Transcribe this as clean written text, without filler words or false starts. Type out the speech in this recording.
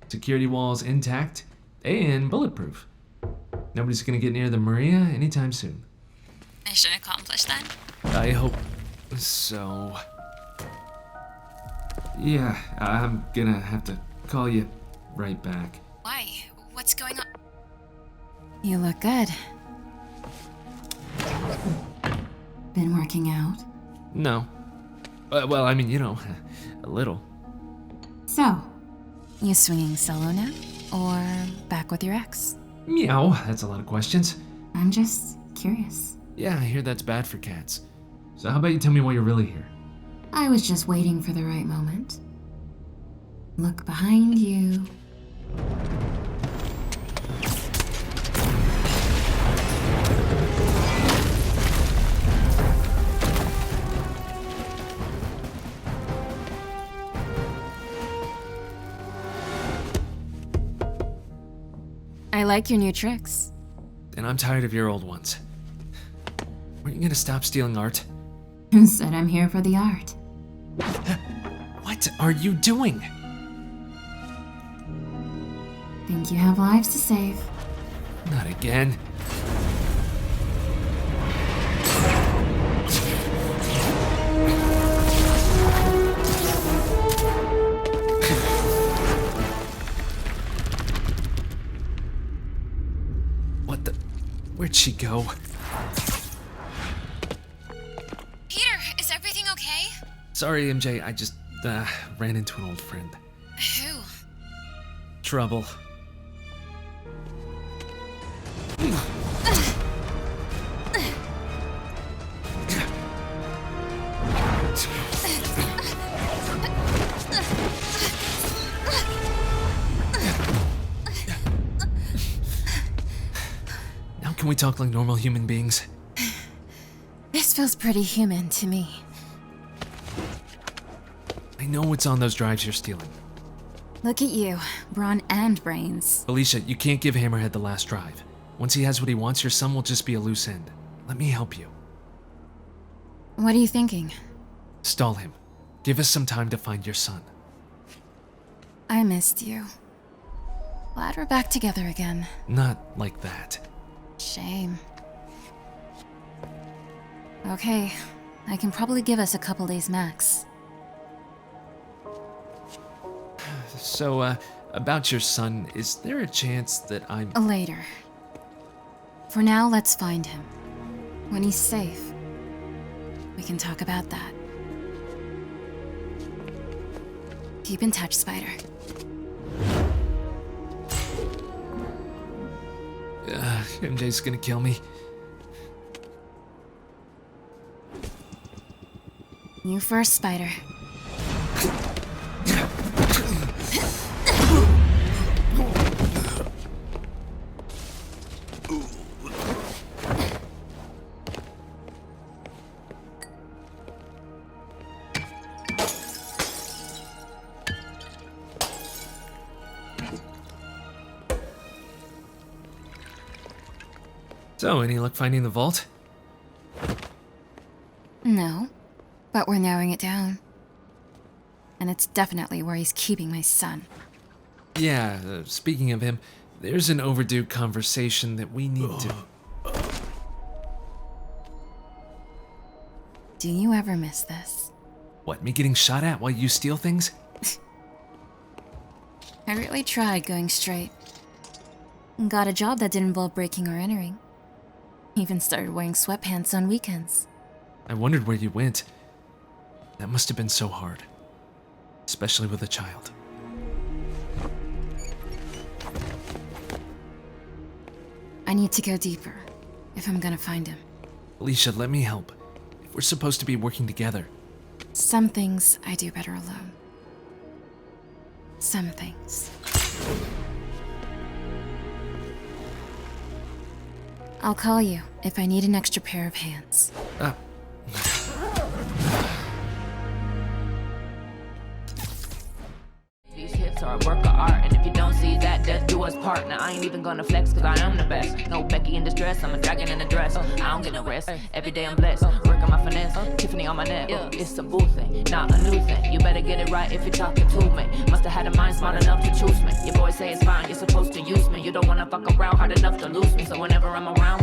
Security walls intact and bulletproof. Nobody's gonna get near the Maria anytime soon. Mission accomplished then? I hope so. Yeah, I'm gonna have to call you right back. Why? What's going on? You look good. Been working out? No. Well, I mean, you know, a little. So, you swinging solo now? Or back with your ex? Meow, that's a lot of questions. I'm just curious. Yeah, I hear that's bad for cats. So how about you tell me why you're really here? I was just waiting for the right moment. Look behind you. I like your new tricks. And I'm tired of your old ones. Aren't you gonna stop stealing art? Who said I'm here for the art? What are you doing? Think you have lives to save. Not again. What the? Where'd she go? Peter, is everything okay? Sorry, MJ, I just ran into an old friend. Who? Trouble. Now can we talk like normal human beings? This feels pretty human to me. I know what's on those drives you're stealing. Look at you, brawn and brains. Alicia, you can't give Hammerhead the last drive. Once he has what he wants, your son will just be a loose end. Let me help you. What are you thinking? Stall him. Give us some time to find your son. I missed you. Glad we're back together again. Not like that. Shame. Okay, I can probably give us a couple days max. So, about your son, is there a chance that I'm... Later. For now, let's find him. When he's safe, we can talk about that. Keep in touch, Spider. MJ's gonna kill me. You first, Spider. So, any luck finding the vault? No, but we're narrowing it down. And it's definitely where he's keeping my son. Yeah, speaking of him, there's an overdue conversation that we need to... Do you ever miss this? What, me getting shot at while you steal things? I really tried going straight. Got a job that didn't involve breaking or entering. Even started wearing sweatpants on weekends. I wondered where you went. That must have been so hard. Especially with a child. I need to go deeper, if I'm gonna find him. Alicia, let me help. If we're supposed to be working together. Some things I do better alone. Some things. I'll call you if I need an extra pair of hands. These hips flex or a work of art. And if you don't see that, death do us part. Now I ain't even gonna flex cause I am the best. No Becky in distress, I'm a dragon in a dress. I don't get no rest, every day I'm blessed. Working my finesse, Tiffany on my neck. It's a boo thing, not a new thing. You better get it right if you're talking to me. Must've had a mind smart enough to choose me. Your boys say it's fine, you're supposed to use me. You don't wanna fuck around hard enough to lose me. So whenever I'm around,